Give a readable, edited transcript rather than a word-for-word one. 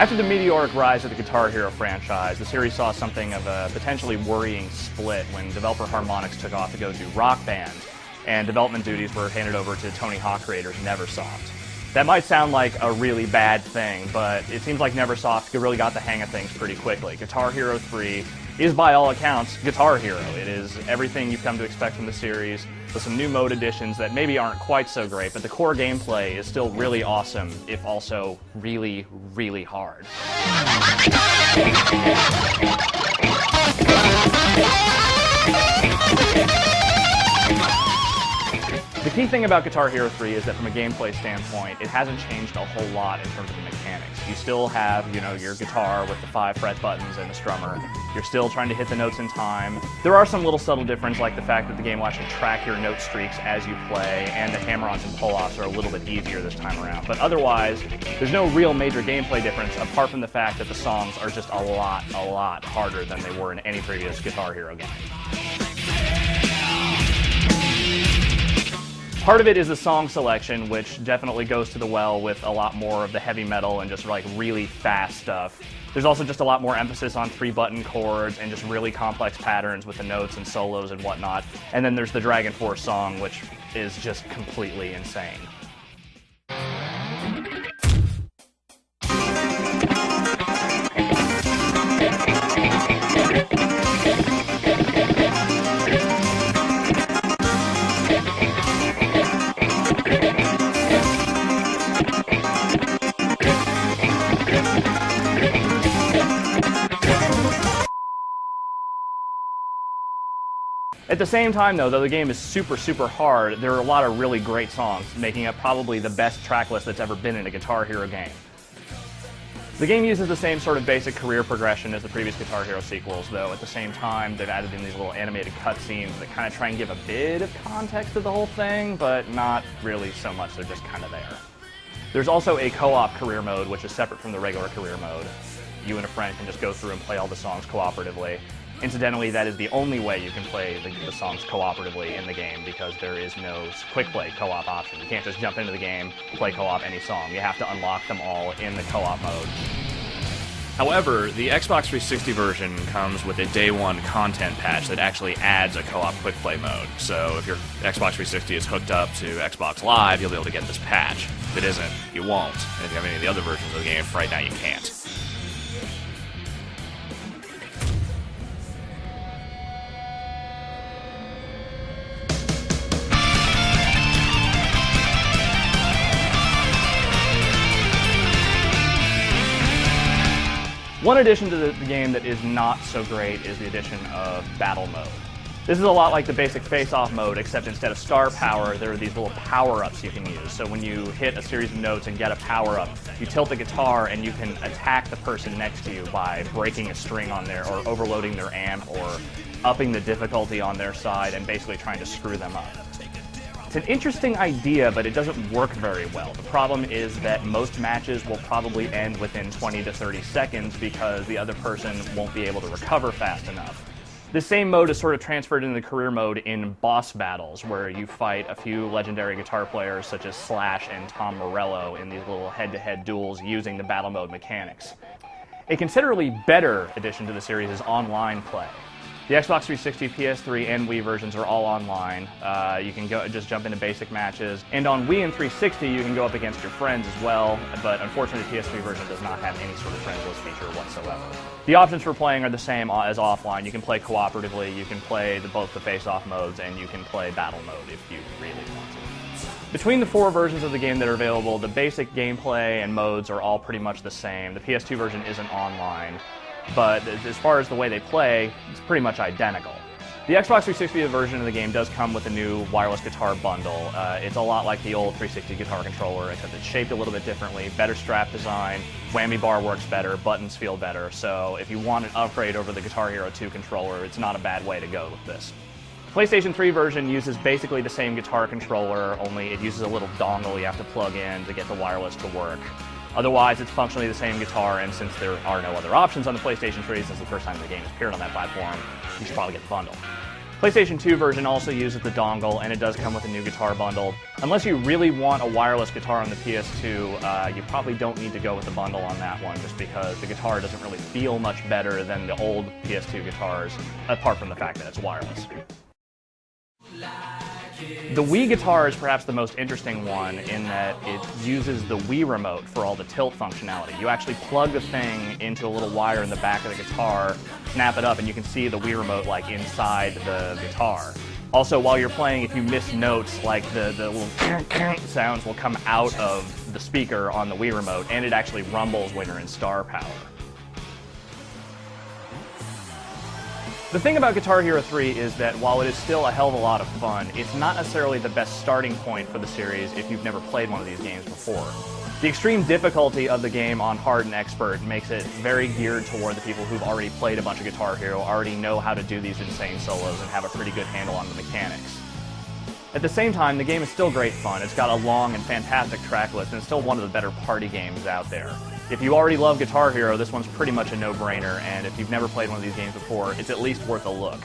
After the meteoric rise of the Guitar Hero franchise, the series saw something of a potentially worrying split when developer Harmonix took off to go do Rock Band, and development duties were handed over to Tony Hawk creators Neversoft. That might sound like a really bad thing, but it seems like Neversoft really got the hang of things pretty quickly. Guitar Hero 3 is, by all accounts, Guitar Hero. It is everything you've come to expect from the series, with some new mode additions that maybe aren't quite so great, but the core gameplay is still really awesome, if also really, really hard. The key thing about Guitar Hero 3 is that from a gameplay standpoint, it hasn't changed a whole lot in terms of the mechanics. You still have, your guitar with the 5 fret buttons and the strummer. You're still trying to hit the notes in time. There are some little subtle differences, like the fact that the game will actually track your note streaks as you play, and the hammer-ons and pull-offs are a little bit easier this time around. But otherwise, there's no real major gameplay difference, apart from the fact that the songs are just a lot harder than they were in any previous Guitar Hero game. Part of it is the song selection, which definitely goes to the well with a lot more of the heavy metal and just like really fast stuff. There's also just a lot more emphasis on 3-button chords and just really complex patterns with the notes and solos and whatnot. And then there's the Dragon Force song, which is just completely insane. At the same time, though the game is super hard, there are a lot of really great songs, making up probably the best track list that's ever been in a Guitar Hero game. The game uses the same sort of basic career progression as the previous Guitar Hero sequels, though at the same time they've added in these little animated cutscenes that kind of try and give a bit of context to the whole thing, but not really so much, they're just kind of there. There's also a co-op career mode, which is separate from the regular career mode. You and a friend can just go through and play all the songs cooperatively. Incidentally, that is the only way you can play the songs cooperatively in the game, because there is no quick play co-op option. You can't just jump into the game, play co-op any song. You have to unlock them all in the co-op mode. However, the Xbox 360 version comes with a day one content patch that actually adds a co-op quick play mode. So if your Xbox 360 is hooked up to Xbox Live, you'll be able to get this patch. If it isn't, you won't. And if you have any of the other versions of the game, right now you can't. One addition to the game that is not so great is the addition of Battle Mode. This is a lot like the basic face-off mode, except instead of star power, there are these little power-ups you can use. So when you hit a series of notes and get a power-up, you tilt the guitar and you can attack the person next to you by breaking a string on there, or overloading their amp, or upping the difficulty on their side and basically trying to screw them up. It's an interesting idea, but it doesn't work very well. The problem is that most matches will probably end within 20 to 30 seconds because the other person won't be able to recover fast enough. The same mode is sort of transferred into the career mode in boss battles, where you fight a few legendary guitar players such as Slash and Tom Morello in these little head-to-head duels using the battle mode mechanics. A considerably better addition to the series is online play. The Xbox 360, PS3, and Wii versions are all online. You can just jump into basic matches. And on Wii and 360, you can go up against your friends as well, but unfortunately the PS3 version does not have any sort of friends list feature whatsoever. The options for playing are the same as offline. You can play cooperatively, you can play both the face-off modes, and you can play battle mode if you really want to. Between the 4 versions of the game that are available, the basic gameplay and modes are all pretty much the same. The PS2 version isn't online, but as far as the way they play, it's pretty much identical. The Xbox 360 version of the game does come with a new wireless guitar bundle. It's a lot like the old 360 guitar controller, except it's shaped a little bit differently, better strap design, whammy bar works better, buttons feel better, so if you want an upgrade over the Guitar Hero 2 controller, it's not a bad way to go with this. The PlayStation 3 version uses basically the same guitar controller, only it uses a little dongle you have to plug in to get the wireless to work. Otherwise, it's functionally the same guitar, and since there are no other options on the PlayStation 3, since the first time the game has appeared on that platform, you should probably get the bundle. PlayStation 2 version also uses the dongle, and it does come with a new guitar bundle. Unless you really want a wireless guitar on the PS2, you probably don't need to go with the bundle on that one, just because the guitar doesn't really feel much better than the old PS2 guitars, apart from the fact that it's wireless. The Wii guitar is perhaps the most interesting one in that it uses the Wii remote for all the tilt functionality. You actually plug the thing into a little wire in the back of the guitar, snap it up, and you can see the Wii remote like inside the guitar. Also, while you're playing, if you miss notes, like the little sounds will come out of the speaker on the Wii remote, and it actually rumbles when you're in star power. The thing about Guitar Hero 3 is that while it is still a hell of a lot of fun, it's not necessarily the best starting point for the series if you've never played one of these games before. The extreme difficulty of the game on Hard and Expert makes it very geared toward the people who've already played a bunch of Guitar Hero, already know how to do these insane solos, and have a pretty good handle on the mechanics. At the same time, the game is still great fun. It's got a long and fantastic track list, and it's still one of the better party games out there. If you already love Guitar Hero, this one's pretty much a no-brainer, and if you've never played one of these games before, it's at least worth a look.